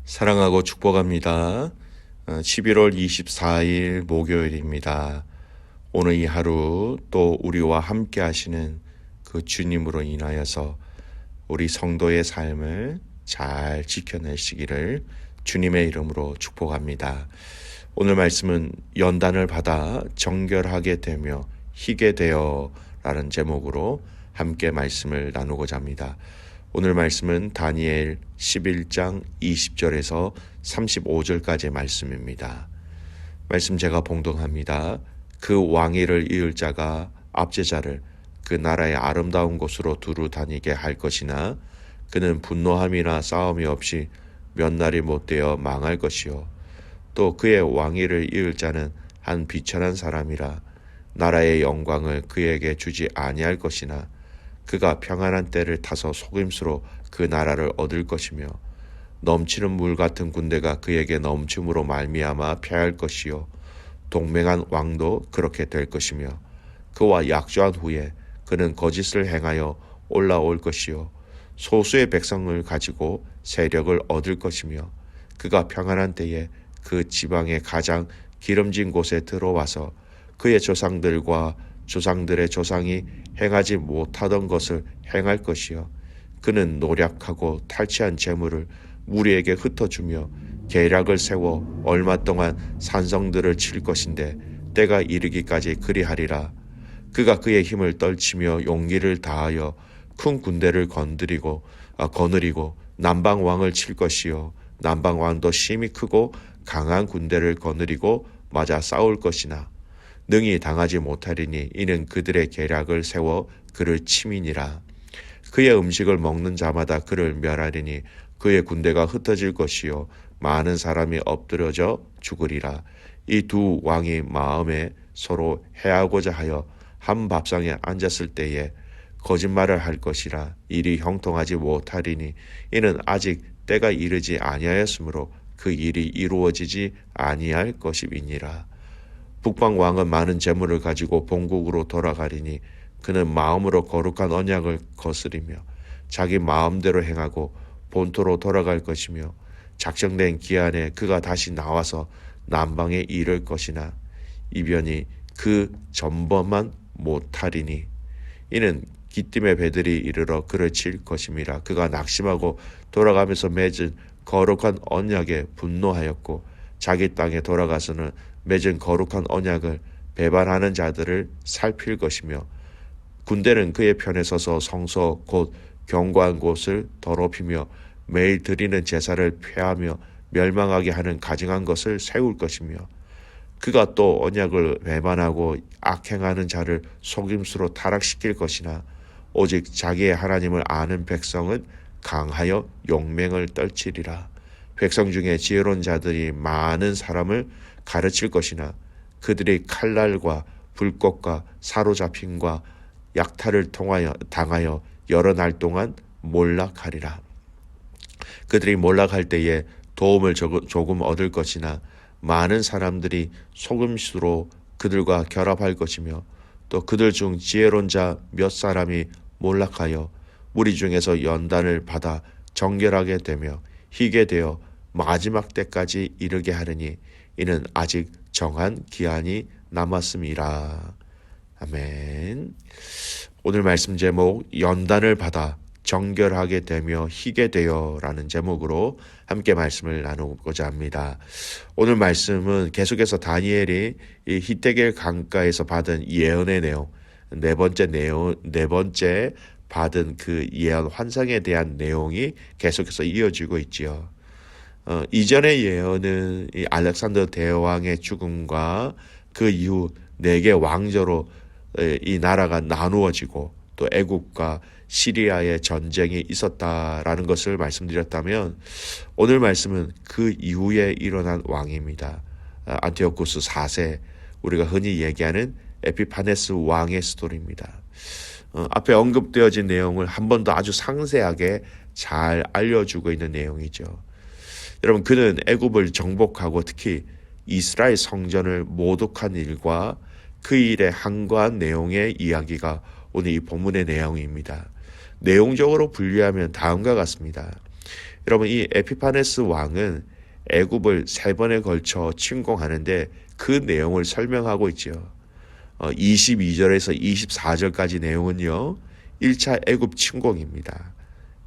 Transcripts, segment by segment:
사랑하고 축복합니다. 11월 24일 목요일입니다. 오늘 이 하루 또 우리와 함께 하시는 그 주님으로 인하여서 우리 성도의 삶을 잘 지켜내시기를 주님의 이름으로 축복합니다. 오늘 말씀은 연단을 받아 정결하게 되며 희게 되어 라는 제목으로 함께 말씀을 나누고자 합니다. 오늘 말씀은 다니엘 11장 20절에서 35절까지의 말씀입니다. 말씀 제가 봉독합니다. 그 왕위를 이을 자가 압제자를 그 나라의 아름다운 곳으로 두루 다니게 할 것이나 그는 분노함이나 싸움이 없이 몇 날이 못되어 망할 것이요. 또 그의 왕위를 이을 자는 한 비천한 사람이라 나라의 영광을 그에게 주지 아니할 것이나 그가 평안한 때를 타서 속임수로 그 나라를 얻을 것이며 넘치는 물 같은 군대가 그에게 넘침으로 말미암아 패할 것이요. 동맹한 왕도 그렇게 될 것이며 그와 약조한 후에 그는 거짓을 행하여 올라올 것이요. 소수의 백성을 가지고 세력을 얻을 것이며 그가 평안한 때에 그 지방의 가장 기름진 곳에 들어와서 그의 조상들과 조상들의 조상이 행하지 못하던 것을 행할 것이요. 그는 노력하고 탈취한 재물을 무리에게 흩어주며 계략을 세워 얼마 동안 산성들을 칠 것인데 때가 이르기까지 그리하리라. 그가 그의 힘을 떨치며 용기를 다하여 큰 군대를 거느리고 남방왕을 칠 것이요. 남방왕도 힘이 크고 강한 군대를 거느리고 맞아 싸울 것이나 능히 당하지 못하리니 이는 그들의 계략을 세워 그를 침이니라. 그의 음식을 먹는 자마다 그를 멸하리니 그의 군대가 흩어질 것이요 많은 사람이 엎드려져 죽으리라. 이 두 왕이 마음에 서로 해하고자 하여 한 밥상에 앉았을 때에 거짓말을 할 것이라. 일이 형통하지 못하리니 이는 아직 때가 이르지 아니하였으므로 그 일이 이루어지지 아니할 것임이니라. 북방 왕은 많은 재물을 가지고 본국으로 돌아가리니 그는 마음으로 거룩한 언약을 거스리며 자기 마음대로 행하고 본토로 돌아갈 것이며 작정된 기한에 그가 다시 나와서 남방에 이를 것이나 이변이 그 전범만 못하리니 이는 기띔의 배들이 이르러 그를 칠 것임이라. 그가 낙심하고 돌아가면서 맺은 거룩한 언약에 분노하였고 자기 땅에 돌아가서는 맺은 거룩한 언약을 배반하는 자들을 살필 것이며 군대는 그의 편에 서서 성소 곧 견고한 곳을 더럽히며 매일 드리는 제사를 폐하며 멸망하게 하는 가증한 것을 세울 것이며 그가 또 언약을 배반하고 악행하는 자를 속임수로 타락시킬 것이나 오직 자기의 하나님을 아는 백성은 강하여 용맹을 떨치리라. 백성 중에 지혜로운 자들이 많은 사람을 가르칠 것이나 그들이 칼날과 불꽃과 사로잡힘과 약탈을 당하여 여러 날 동안 몰락하리라. 그들이 몰락할 때에 도움을 조금 얻을 것이나 많은 사람들이 속임수로 그들과 결합할 것이며 또 그들 중 지혜로운 자 몇 사람이 몰락하여 무리 중에서 연단을 받아 정결하게 되며 희게 되어 마지막 때까지 이르게 하느니 이는 아직 정한 기한이 남았음이라. 아멘. 오늘 말씀 제목 연단을 받아 정결하게 되며 희게 되어 라는 제목으로 함께 말씀을 나누고자 합니다. 오늘 말씀은 계속해서 다니엘이 이 히데겔 강가에서 받은 예언의 내용, 네 번째 받은 그 예언 환상에 대한 내용이 계속해서 이어지고 있지요. 이전의 예언은 이 알렉산더 대왕의 죽음과 그 이후 4개 왕조로 이 나라가 나누어지고 또 애국과 시리아의 전쟁이 있었다라는 것을 말씀드렸다면 오늘 말씀은 그 이후에 일어난 왕입니다. 안티오쿠스 4세, 우리가 흔히 얘기하는 에피파네스 왕의 스토리입니다. 앞에 언급되어진 내용을 한 번 더 아주 상세하게 잘 알려주고 있는 내용이죠. 여러분, 그는 애굽을 정복하고 특히 이스라엘 성전을 모독한 일과 그 일에 항거한 내용의 이야기가 오늘 이 본문의 내용입니다. 내용적으로 분류하면 다음과 같습니다. 여러분 이 에피파네스 왕은 애굽을 3번에 걸쳐 침공하는데 그 내용을 설명하고 있죠. 22절에서 24절까지 내용은요. 1차 애굽 침공입니다.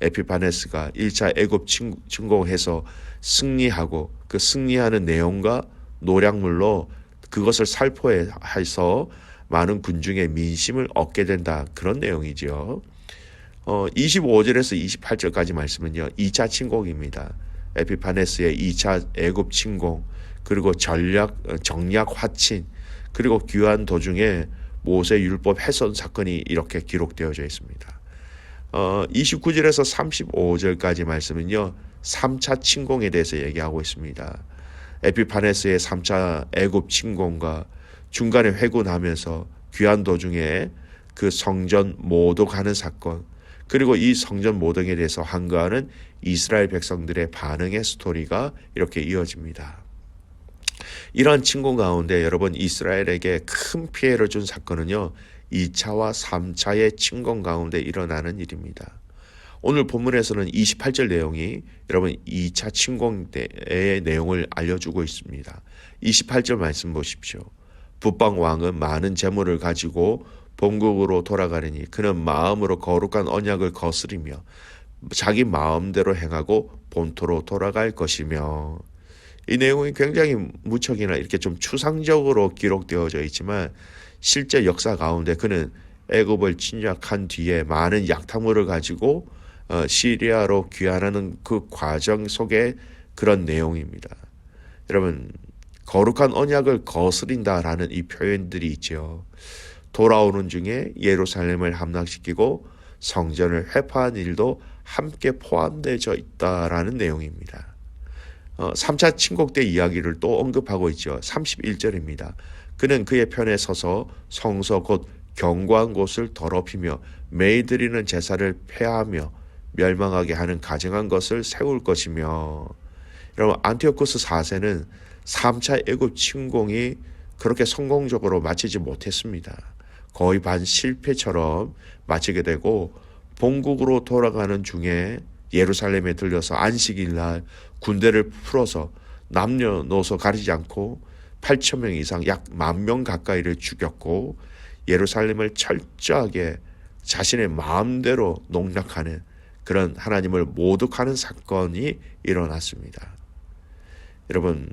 에피파네스가 1차 애굽 침공해서 승리하고 그 승리하는 내용과 노략물로 그것을 살포해서 많은 군중의 민심을 얻게 된다. 그런 내용이죠. 25절에서 28절까지 말씀은요. 2차 침공입니다. 에피파네스의 2차 애굽 침공, 그리고 정략 화친, 그리고 귀환 도중에 모세 율법 훼손 사건이 이렇게 기록되어져 있습니다. 29절에서 35절까지 말씀은요. 3차 침공에 대해서 얘기하고 있습니다. 에피파네스의 3차 애굽 침공과 중간에 회군하면서 귀환 도중에 그 성전 모독하는 사건, 그리고 이 성전 모독에 대해서 항거하는 이스라엘 백성들의 반응의 스토리가 이렇게 이어집니다. 이러한 침공 가운데 여러분 이스라엘에게 큰 피해를 준 사건은요. 2차와 3차의 침공 가운데 일어나는 일입니다. 오늘 본문에서는 28절 내용이 여러분 2차 침공의 내용을 알려주고 있습니다. 28절 말씀 보십시오. 북방 왕은 많은 재물을 가지고 본국으로 돌아가려니 그는 마음으로 거룩한 언약을 거스리며 자기 마음대로 행하고 본토로 돌아갈 것이며, 이 내용이 굉장히 무척이나 이렇게 좀 추상적으로 기록되어져 있지만 실제 역사 가운데 그는 애굽을 침략한 뒤에 많은 약탈물을 가지고 시리아로 귀환하는 그 과정 속에 그런 내용입니다. 여러분 거룩한 언약을 거스린다라는 이 표현들이 있죠. 돌아오는 중에 예루살렘을 함락시키고 성전을 회파한 일도 함께 포함되어 있다라는 내용입니다. 3차 침공 때 이야기를 또 언급하고 있죠. 31절입니다. 그는 그의 편에 서서 성서 곧 견고한 곳을 더럽히며 매일 드리는 제사를 폐하며 멸망하게 하는 가증한 것을 세울 것이며, 여러분 안티오쿠스 4세는 3차 애굽 침공이 그렇게 성공적으로 마치지 못했습니다. 거의 반실패처럼 마치게 되고 본국으로 돌아가는 중에 예루살렘에 들려서 안식일 날 군대를 풀어서 남녀노소 가리지 않고 8,000명 이상 약 10,000명 가까이를 죽였고 예루살렘을 철저하게 자신의 마음대로 농락하는 그런 하나님을 모독하는 사건이 일어났습니다. 여러분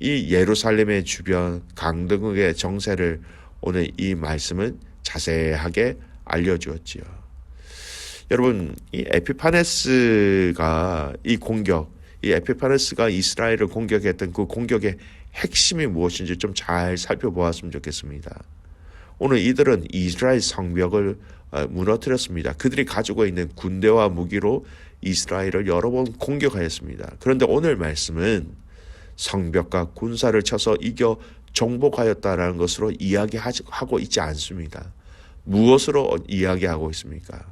이 예루살렘의 주변 강등의 정세를 오늘 이 말씀은 자세하게 알려주었지요. 여러분 이 에피파네스가 이 에피파네스가 이스라엘을 공격했던 그 공격의 핵심이 무엇인지 좀 잘 살펴보았으면 좋겠습니다. 오늘 이들은 이스라엘 성벽을 무너뜨렸습니다. 그들이 가지고 있는 군대와 무기로 이스라엘을 여러 번 공격하였습니다. 그런데 오늘 말씀은 성벽과 군사를 쳐서 이겨 정복하였다라는 것으로 이야기하고 있지 않습니다. 무엇으로 이야기하고 있습니까?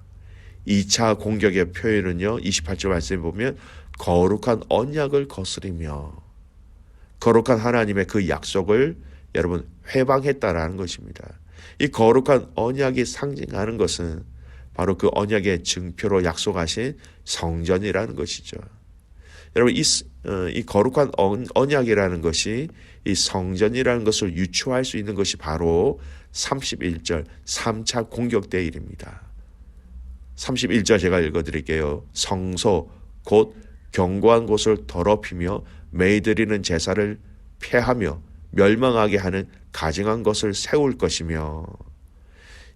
2차 공격의 표현은요. 28절 말씀에 보면 거룩한 언약을 거스리며, 거룩한 하나님의 그 약속을 여러분 회방했다라는 것입니다. 이 거룩한 언약이 상징하는 것은 바로 그 언약의 증표로 약속하신 성전이라는 것이죠. 여러분 이 거룩한 언약이라는 것이 이 성전이라는 것을 유추할 수 있는 것이 바로 31절 3차 공격 때 일입니다. 31절 제가 읽어드릴게요. 성소 곧 견고한 곳을 더럽히며 매일 드리는 제사를 폐하며 멸망하게 하는 가증한 것을 세울 것이며,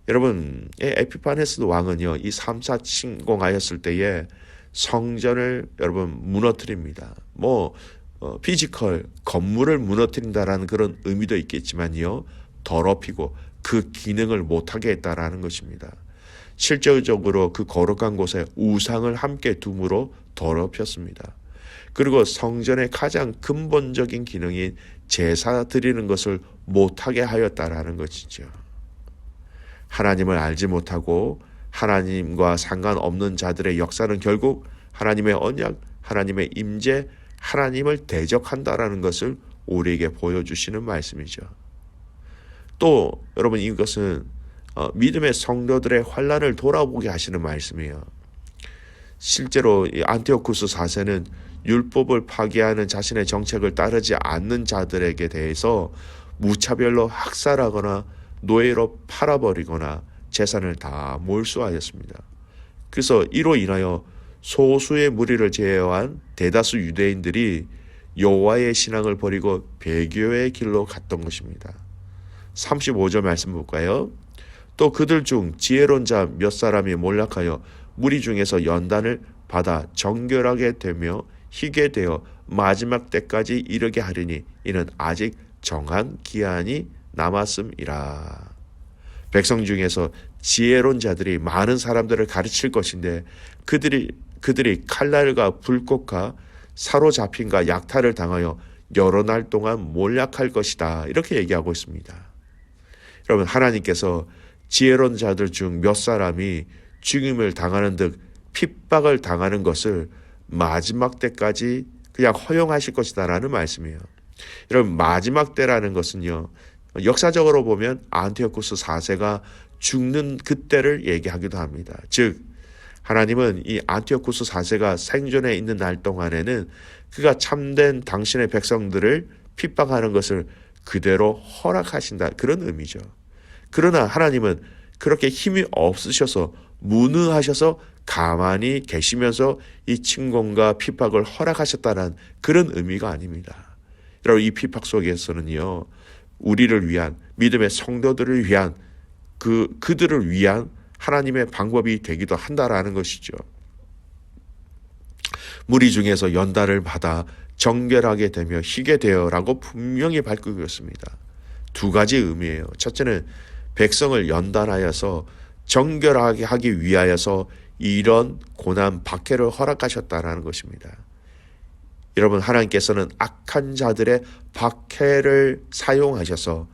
여러분 에피파네스 왕은요 이 3차 침공하였을 때에 성전을 여러분 무너뜨립니다. 피지컬 건물을 무너뜨린다라는 그런 의미도 있겠지만요 더럽히고 그 기능을 못하게 했다라는 것입니다. 실제적으로 그 거룩한 곳에 우상을 함께 둠으로 더럽혔습니다. 그리고 성전의 가장 근본적인 기능인 제사 드리는 것을 못하게 하였다라는 것이죠. 하나님을 알지 못하고 하나님과 상관없는 자들의 역사는 결국 하나님의 언약, 하나님의 임재, 하나님을 대적한다라는 것을 우리에게 보여주시는 말씀이죠. 또 여러분 이것은 믿음의 성도들의 환난을 돌아보게 하시는 말씀이에요. 실제로 이 안티오쿠스 4세는 율법을 파기하는 자신의 정책을 따르지 않는 자들에게 대해서 무차별로 학살하거나 노예로 팔아버리거나 재산을 다 몰수하였습니다. 그래서 이로 인하여 소수의 무리를 제외한 대다수 유대인들이 여호와의 신앙을 버리고 배교의 길로 갔던 것입니다. 35절 말씀 볼까요? 또 그들 중 지혜로운 자 몇 사람이 몰락하여 무리 중에서 연단을 받아 정결하게 되며 희게 되어 마지막 때까지 이르게 하리니 이는 아직 정한 기한이 남았음이라. 백성 중에서 지혜로운 자들이 많은 사람들을 가르칠 것인데 그들이 칼날과 불꽃과 사로잡힘과 약탈을 당하여 여러 날 동안 몰락할 것이다. 이렇게 얘기하고 있습니다. 여러분, 하나님께서 지혜로운 자들 중 몇 사람이 죽임을 당하는 듯 핍박을 당하는 것을 마지막 때까지 그냥 허용하실 것이다 라는 말씀이에요. 여러분, 마지막 때라는 것은요, 역사적으로 보면 안티오쿠스 4세가 죽는 그때를 얘기하기도 합니다. 즉 하나님은 이 안티오쿠스 4세가 생존해 있는 날 동안에는 그가 참된 당신의 백성들을 핍박하는 것을 그대로 허락하신다, 그런 의미죠. 그러나 하나님은 그렇게 힘이 없으셔서 무능하셔서 가만히 계시면서 이 침공과 핍박을 허락하셨다는 그런 의미가 아닙니다. 여러분, 이 핍박 속에서는요, 우리를 위한, 믿음의 성도들을 위한, 그들을 위한 하나님의 방법이 되기도 한다라는 것이죠. 무리 중에서 연단을 받아 정결하게 되며 희게 되어라고 분명히 밝히고 있습니다. 두 가지 의미예요. 첫째는 백성을 연단하여서 정결하게 하기 위하여서 이런 고난 박해를 허락하셨다라는 것입니다. 여러분, 하나님께서는 악한 자들의 박해를 사용하셔서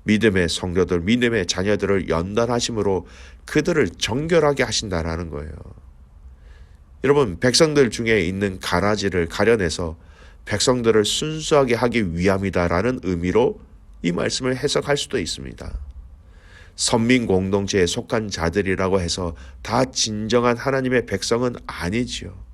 믿음의 성도들, 믿음의 자녀들을 연단하심으로 그들을 정결하게 하신다라는 거예요. 여러분, 백성들 중에 있는 가라지를 가려내서 백성들을 순수하게 하기 위함이다라는 의미로 이 말씀을 해석할 수도 있습니다. 선민 공동체에 속한 자들이라고 해서 다 진정한 하나님의 백성은 아니지요.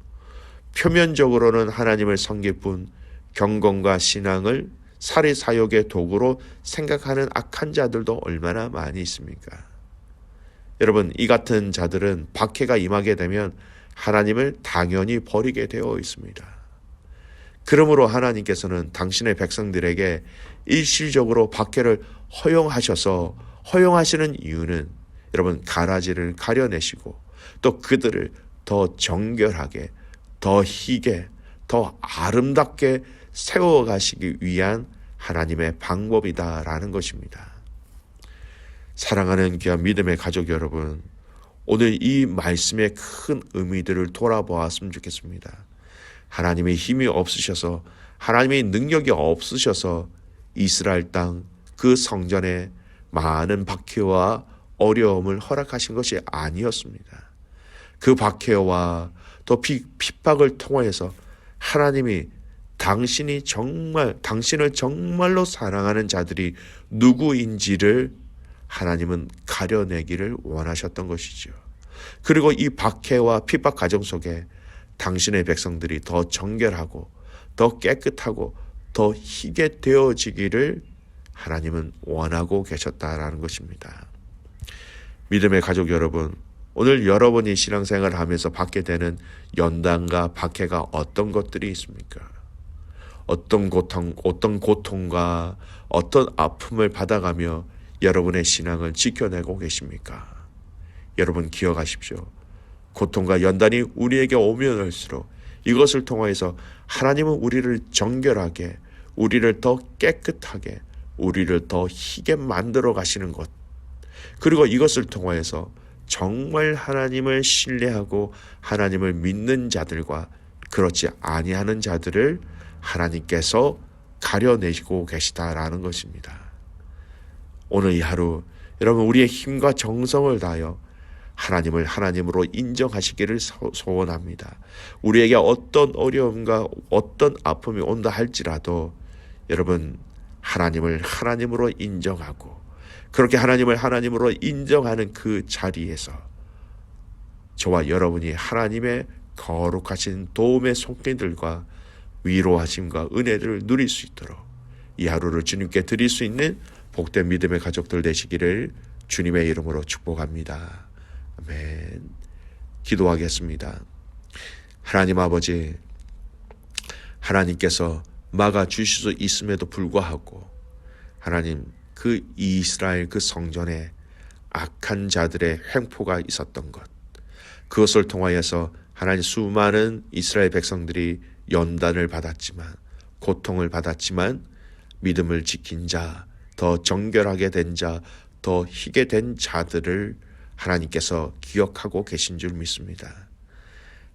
표면적으로는 하나님을 섬길 뿐 경건과 신앙을 사리사욕의 도구로 생각하는 악한 자들도 얼마나 많이 있습니까? 여러분, 이 같은 자들은 박해가 임하게 되면 하나님을 당연히 버리게 되어 있습니다. 그러므로 하나님께서는 당신의 백성들에게 일시적으로 박해를 허용하시는 이유는 여러분, 가라지를 가려내시고 또 그들을 더 정결하게, 더 희게, 더 아름답게 세워가시기 위한 하나님의 방법이다라는 것입니다. 사랑하는 귀한 믿음의 가족 여러분, 오늘 이 말씀의 큰 의미들을 돌아보았으면 좋겠습니다. 하나님의 힘이 없으셔서, 하나님의 능력이 없으셔서 이스라엘 땅 그 성전에 많은 박해와 어려움을 허락하신 것이 아니었습니다. 그 박해와 또 핍박을 통해서 하나님이 당신을 정말로 사랑하는 자들이 누구인지를 하나님은 가려내기를 원하셨던 것이죠. 그리고 이 박해와 핍박 과정 속에 당신의 백성들이 더 정결하고 더 깨끗하고 더 희게 되어지기를 하나님은 원하고 계셨다라는 것입니다. 믿음의 가족 여러분, 오늘 여러분이 신앙생활을 하면서 받게 되는 연단과 박해가 어떤 것들이 있습니까? 어떤 고통과 어떤 아픔을 받아가며 여러분의 신앙을 지켜내고 계십니까? 여러분, 기억하십시오. 고통과 연단이 우리에게 오면 올수록 이것을 통해서 하나님은 우리를 정결하게, 우리를 더 깨끗하게, 우리를 더 희게 만들어 가시는 것, 그리고 이것을 통해서 정말 하나님을 신뢰하고 하나님을 믿는 자들과 그렇지 아니하는 자들을 하나님께서 가려내시고 계시다라는 것입니다. 오늘 이 하루 여러분, 우리의 힘과 정성을 다하여 하나님을 하나님으로 인정하시기를 소원합니다. 우리에게 어떤 어려움과 어떤 아픔이 온다 할지라도 여러분, 하나님을 하나님으로 인정하고 그렇게 하나님을 하나님으로 인정하는 그 자리에서 저와 여러분이 하나님의 거룩하신 도움의 손길들과 위로하심과 은혜를 누릴 수 있도록 이 하루를 주님께 드릴 수 있는 복된 믿음의 가족들 되시기를 주님의 이름으로 축복합니다. 아멘. 기도하겠습니다. 하나님 아버지, 하나님께서 막아주실 수 있음에도 불구하고 하나님 그 이스라엘 그 성전에 악한 자들의 횡포가 있었던 것, 그것을 통하여서 하나님 수많은 이스라엘 백성들이 연단을 받았지만, 고통을 받았지만 믿음을 지킨 자, 더 정결하게 된 자, 더 희게 된 자들을 하나님께서 기억하고 계신 줄 믿습니다.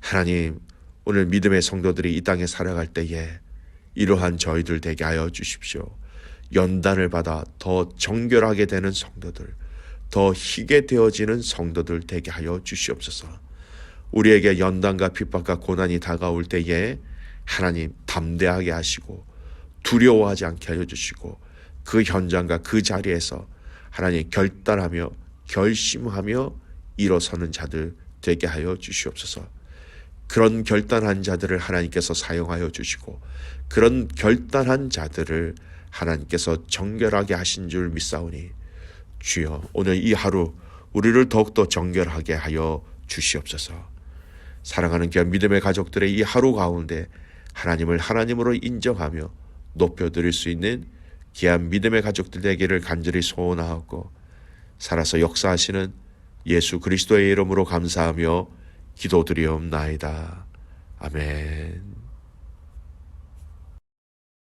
하나님, 오늘 믿음의 성도들이 이 땅에 살아갈 때에 이러한 저희들 되게 하여 주십시오. 연단을 받아 더 정결하게 되는 성도들, 더 희게 되어지는 성도들 되게 하여 주시옵소서. 우리에게 연단과 핍박과 고난이 다가올 때에 하나님 담대하게 하시고 두려워하지 않게 하여 주시고 그 현장과 그 자리에서 하나님 결단하며 결심하며 일어서는 자들 되게 하여 주시옵소서. 그런 결단한 자들을 하나님께서 사용하여 주시고 그런 결단한 자들을 하나님께서 정결하게 하신 줄 믿사오니 주여, 오늘 이 하루 우리를 더욱더 정결하게 하여 주시옵소서. 사랑하는 귀한 믿음의 가족들의 이 하루 가운데 하나님을 하나님으로 인정하며 높여드릴 수 있는 귀한 믿음의 가족들 되기를 간절히 소원하고 살아서 역사하시는 예수 그리스도의 이름으로 감사하며 기도드리옵나이다. 아멘.